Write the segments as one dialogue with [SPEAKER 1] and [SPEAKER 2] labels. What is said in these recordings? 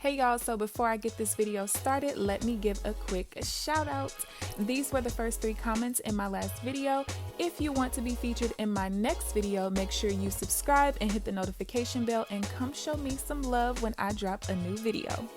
[SPEAKER 1] Hey y'all, so before I get this video started, let me give a quick shout out. These were the first 3 comments in my last video. If you want to be featured in my next video, make sure you subscribe and hit the notification bell and come show me some love when I drop a new video.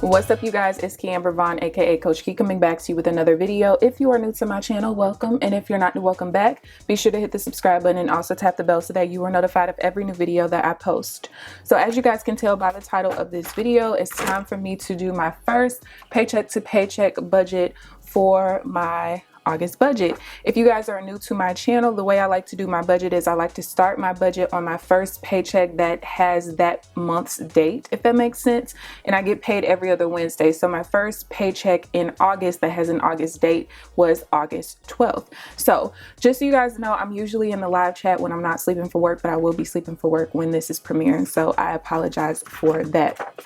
[SPEAKER 1] What's up, you guys? It's KeAmber Vaughn, aka CoachKe, coming back to you with another video. If you are new to my channel, welcome, and if you're not new, welcome back. Be sure to hit the subscribe button and also tap the bell so that you are notified of every new video that I post. So as you guys can tell by the title of this video, it's time for me to do my first paycheck to paycheck budget for my August budget. If you guys are new to my channel, the way I like to do my budget is I like to start my budget on my first paycheck that has that month's date, if that makes sense, and I get paid every other Wednesday. So my first paycheck in August that has an August date was August 12th. So just so you guys know, I'm usually in the live chat when I'm not sleeping for work, but I will be sleeping for work when this is premiering, so I apologize for that.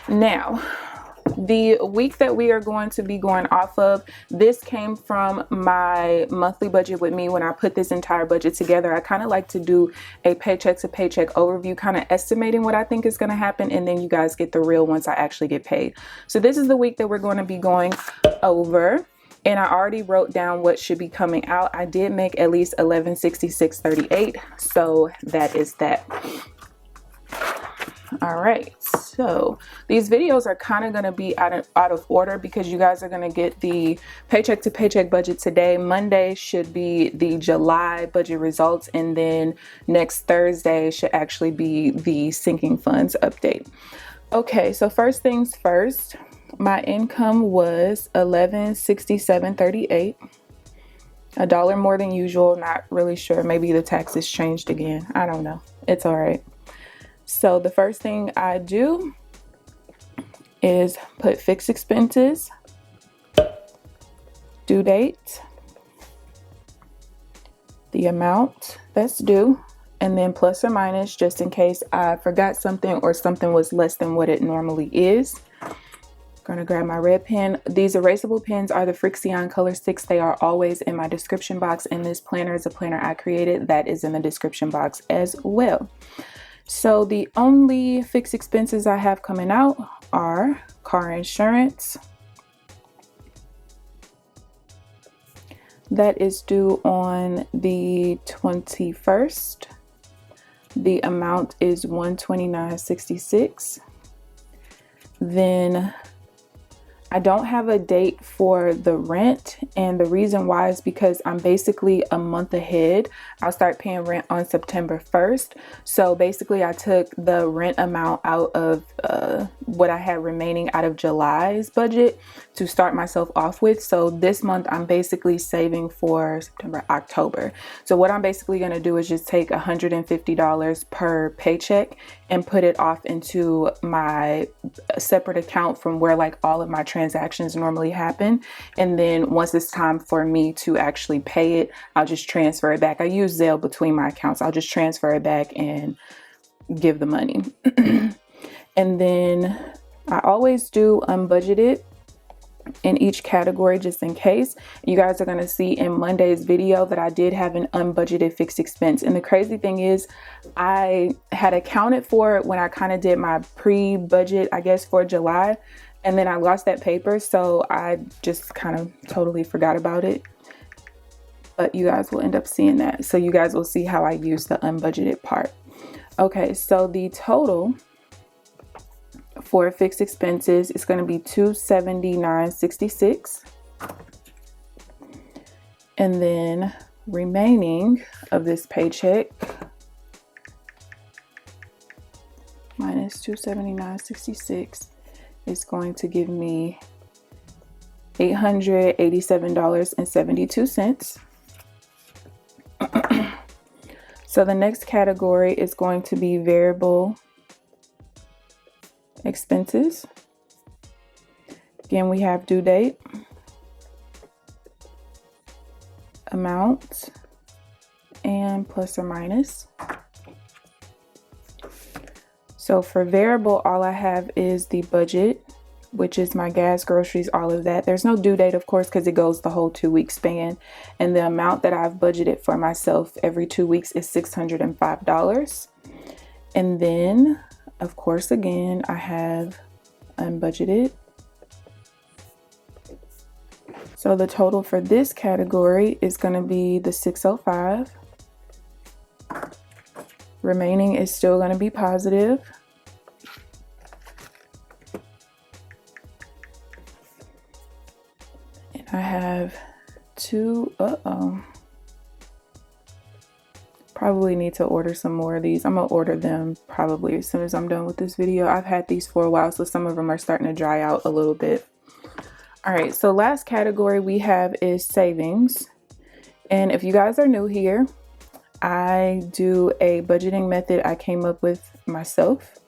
[SPEAKER 1] Now, the week that we are going to be going off of, this came from my monthly budget with me. When I put this entire budget together, I kind of like to do a paycheck to paycheck overview, kind of estimating what I think is going to happen, and then you guys get the real once I actually get paid. So this is the week that we're going to be going over, and I already wrote down what should be coming out. I did make at least $1166.38, so that is that. All right, so these videos are kind of going to be out of order because you guys are going to get the paycheck to paycheck budget today. Monday should be the July budget results, and then next Thursday should actually be the sinking funds update. Okay, so first things first, my income was $1167.38, $1 more than usual. Not really sure, maybe the taxes changed again, I don't know. It's all right. So the first thing I do is put fixed expenses, due date, the amount that's due, and then plus or minus just in case I forgot something or something was less than what it normally is. Gonna grab my red pen. These erasable pens are the Florissant color sticks. They are always in my description box, and this planner is a planner I created that is in the description box as well. So the only fixed expenses I have coming out are car insurance. That is due on the 21st. The amount is $129.66. Then I don't have a date for the rent, and the reason why is because I'm basically a month ahead. I'll start paying rent on September 1st. So basically I took the rent amount out of what I had remaining out of July's budget to start myself off with. So this month I'm basically saving for September, October. So what I'm basically going to do is just take $150 per paycheck and put it off into my separate account from where like all of my transactions normally happen. And then once it's time for me to actually pay it, I'll just transfer it back. I use Zelle between my accounts. I'll just transfer it back and give the money. And then I always do unbudgeted in each category just in case. You guys are going to see in Monday's video that I did have an unbudgeted fixed expense. And the crazy thing is I had accounted for it when I kind of did my pre-budget, I guess, for July. And then I lost that paper, so I just kind of totally forgot about it. But you guys will end up seeing that. So you guys will see how I use the unbudgeted part. Okay, so the total for fixed expenses is going to be $279.66. And then remaining of this paycheck minus $279.66 is going to give me $887.72. So the next category is going to be variable expenses. Again, we have due date, amount, and plus or minus. So for variable, all I have is the budget which is my gas, groceries, all of that. There's no due date, of course, because it goes the whole 2-week span. And the amount that I've budgeted for myself every 2 weeks is $605. And then, of course, again, I have unbudgeted. So the total for this category is going to be the 605. Remaining is still going to be positive. And I have two, probably need to order some more of these. I'm gonna order them probably as soon as I'm done with this video. I've had these for a while, so some of them are starting to dry out a little bit. All right, so last category we have is savings. And if you guys are new here, I do a budgeting method I came up with myself.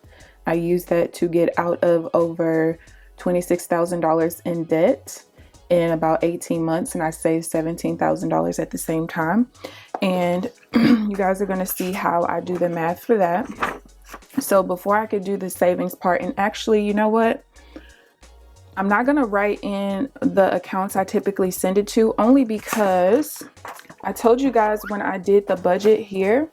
[SPEAKER 1] I use that to get out of over $26,000 in debt in about 18 months, and I saved $17,000 at the same time. And you guys are going to see how I do the math for that. So before I could do the savings part, and actually, you know what? I'm not going to write in the accounts I typically send it to, only because I told you guys when I did the budget here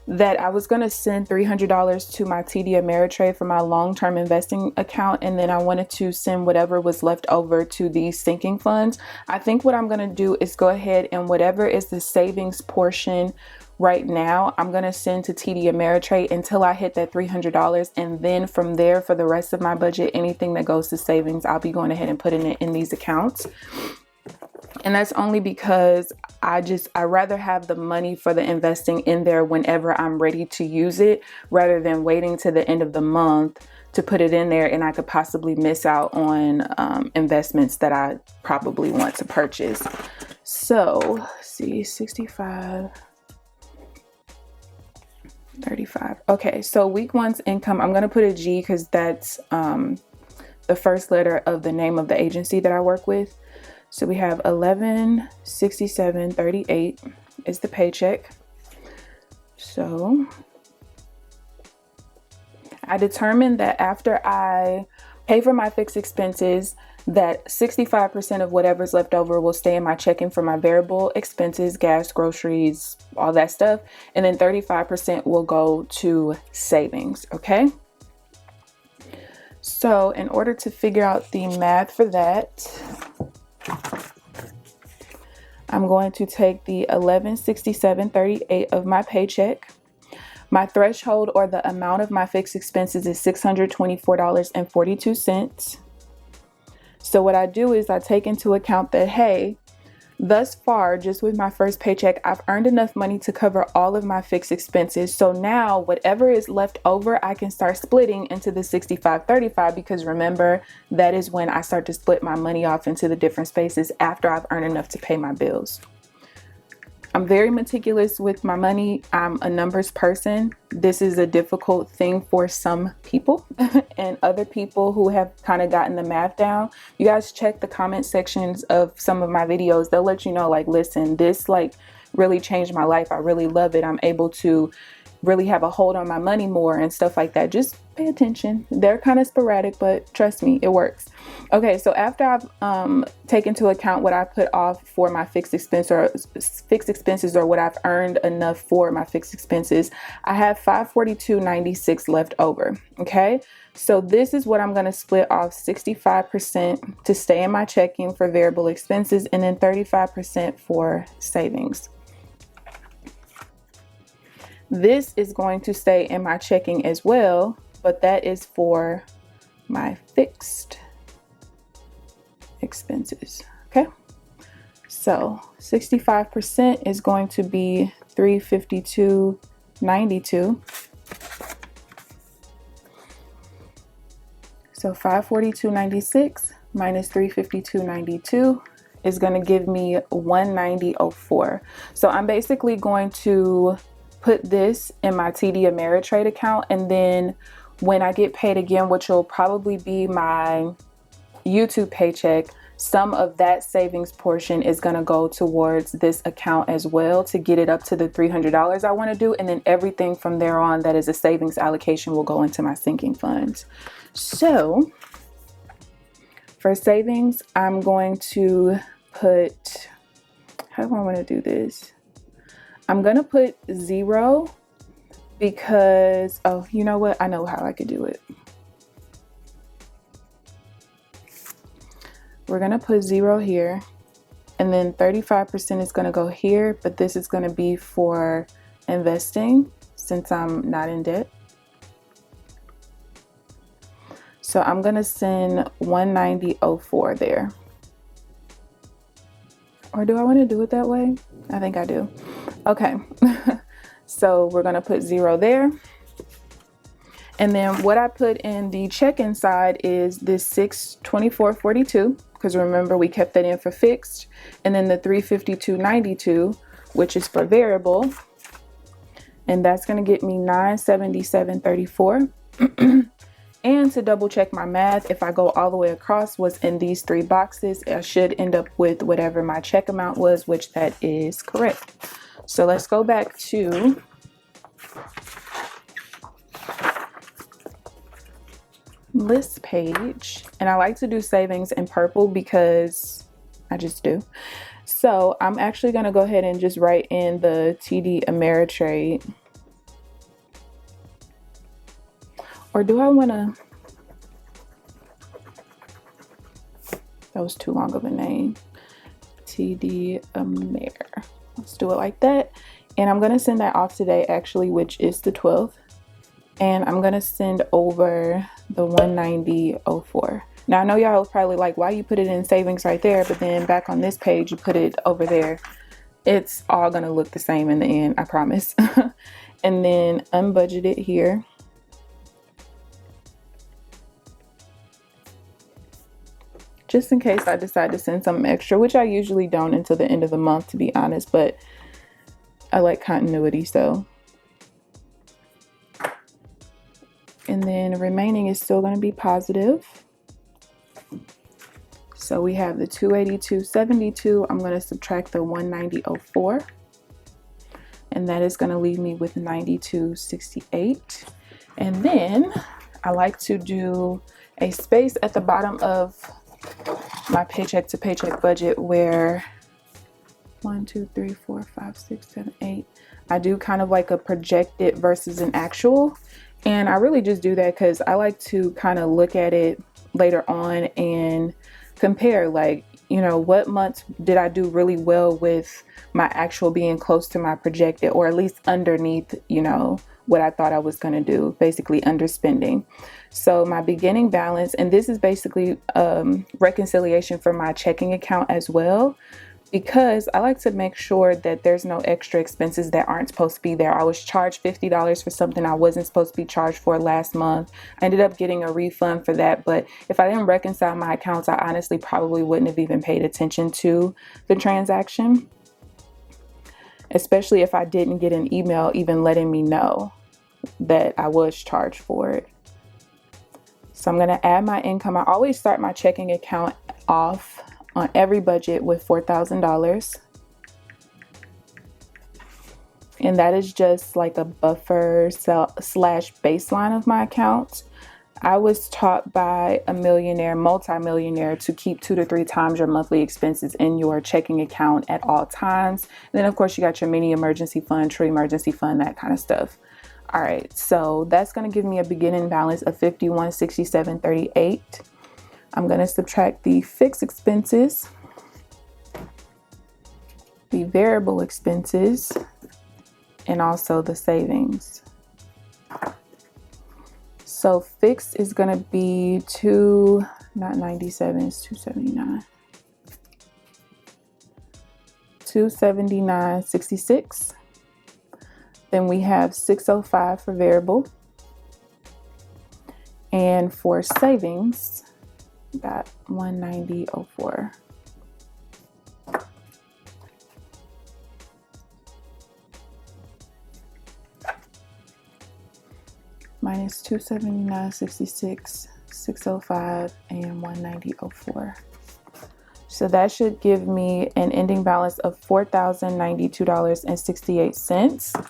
[SPEAKER 1] that I was going to send $300 to my TD Ameritrade for my long-term investing account, and then I wanted to send whatever was left over to these sinking funds. I think what I'm going to do is go ahead and whatever is the savings portion right now, I'm going to send to TD Ameritrade until I hit that $300, and then from there, for the rest of my budget, anything that goes to savings, I'll be going ahead and putting it in these accounts. And that's only because I rather have the money for the investing in there whenever I'm ready to use it, rather than waiting to the end of the month to put it in there and I could possibly miss out on investments that I probably want to purchase. So let's see, 65, 35. Okay, so week one's income, I'm going to put a G because that's the first letter of the name of the agency that I work with. So we have 1167.38 is the paycheck. So I determined that after I pay for my fixed expenses, that 65% of whatever's left over will stay in my checking for my variable expenses, gas, groceries, all that stuff. And then 35% will go to savings. Okay. So in order to figure out the math for that, I'm going to take the 1167.38 of my paycheck. My threshold, or the amount of my fixed expenses, is $624.42. So what I do is I take into account that, hey, thus far, just with my first paycheck, I've earned enough money to cover all of my fixed expenses. So now whatever is left over, I can start splitting into the 65-35, because remember, that is when I start to split my money off into the different spaces after I've earned enough to pay my bills. I'm very meticulous with my money. I'm a numbers person. This is a difficult thing for some people and other people who have kind of gotten the math down. You guys check the comment sections of some of my videos. They'll let you know, like, listen, this like really changed my life. I really love it. I'm able to really have a hold on my money more and stuff like that. Just pay attention. They're kind of sporadic, but trust me, it works. Okay, so after I've taken into account what I put off for my fixed expenses or what I've earned enough for my fixed expenses, I have $542.96 left over. Okay, so this is what I'm going to split off: 65% to stay in my checking for variable expenses, and then 35% for savings. This is going to stay in my checking as well, but that is for my fixed expenses. Okay, so 65% is going to be $352.92. So $542.96 minus $352.92 is going to give me $190.04. So I'm basically going to put this in my TD Ameritrade account, and then when I get paid again, which will probably be my YouTube paycheck, some of that savings portion is going to go towards this account as well to get it up to the $300 I want to do, and then everything from there on that is a savings allocation will go into my sinking funds. So For savings, I'm going to put, how do I want to do this? I'm going to put 0 because, oh, you know what? I know how I could do it. We're going to put 0 here, and then 35% is going to go here, but this is going to be for investing since I'm not in debt. So I'm going to send 190.04 there. Or do I want to do it that way? I think I do. Okay. So we're going to put 0 there. And then what I put in the check-in side is this $624.42, because remember we kept that in for fixed, and then the $352.92, which is for variable, and that's going to get me $977.34. And to double check my math, if I go all the way across what's in these 3 boxes, I should end up with whatever my check amount was, which that is correct. So let's go back to list page, and I like to do savings in purple because I just do. So I'm actually going to go ahead and just write in the TD Ameritrade. Or do I want to, that was too long of a name, TD Amer. Let's do it like that. And I'm going to send that off today actually, which is the 12th. And I'm going to send over the 190.04. Now I know y'all was probably like, why you put it in savings right there, but then back on this page you put it over there. It's all going to look the same in the end, I promise. And then unbudgeted here. Just in case I decide to send something extra, which I usually don't until the end of the month, to be honest, but I like continuity, so. And then remaining is still going to be positive. So we have the 282.72. I'm going to subtract the 190.04. And that is going to leave me with 92.68. And then I like to do a space at the bottom of my paycheck to paycheck budget where 1, 2, 3, 4, 5, 6, 7, 8. I do kind of like a projected versus an actual. And I really just do that because I like to kind of look at it later on and compare, like, you know, what months did I do really well with my actual being close to my projected, or at least underneath, you know, what I thought I was going to do, basically underspending. So my beginning balance, and this is basically reconciliation for my checking account as well, because I like to make sure that there's no extra expenses that aren't supposed to be there. I was charged $50 for something I wasn't supposed to be charged for last month. I ended up getting a refund for that, but if I didn't reconcile my accounts, I honestly probably wouldn't have even paid attention to the transaction, especially if I didn't get an email even letting me know that I was charged for it. So I'm going to add my income. I always start my checking account off on every budget with $4,000. And that is just like a buffer slash baseline of my account. I was taught by a millionaire, multi-millionaire, to keep 2 to 3 times your monthly expenses in your checking account at all times. And then of course you got your mini emergency fund, true emergency fund, that kind of stuff. All right, so that's going to give me a beginning balance of $51.67.38. I'm going to subtract the fixed expenses, the variable expenses, and also the savings. So fixed is going to be not 97, it's 279. 279.66. Then we have 605 for variable. And for savings, got 190.04. Minus 279.66, 605, and 190.04. So that should give me an ending balance of $4,092.68,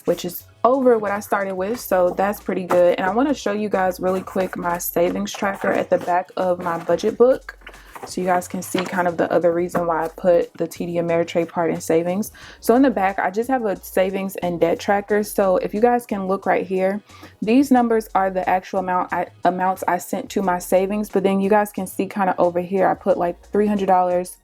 [SPEAKER 1] which is over what I started with, so that's pretty good. And I want to show you guys really quick my savings tracker at the back of my budget book, so you guys can see kind of the other reason why I put the TD Ameritrade part in savings. So in the back, I just have a savings and debt tracker. So if you guys can look right here, these numbers are the actual amounts I sent to my savings, but then you guys can see kind of over here, I put like $300,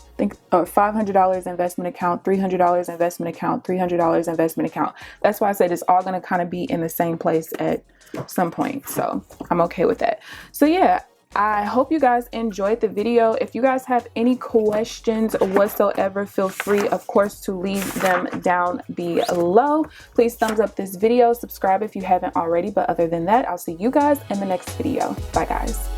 [SPEAKER 1] or $500 investment account, $300 investment account, $300 investment account. That's why I said it's all going to kind of be in the same place at some point. So I'm okay with that. So yeah, I hope you guys enjoyed the video. If you guys have any questions whatsoever, feel free, of course, to leave them down below. Please thumbs up this video, subscribe if you haven't already. But other than that, I'll see you guys in the next video. Bye, guys.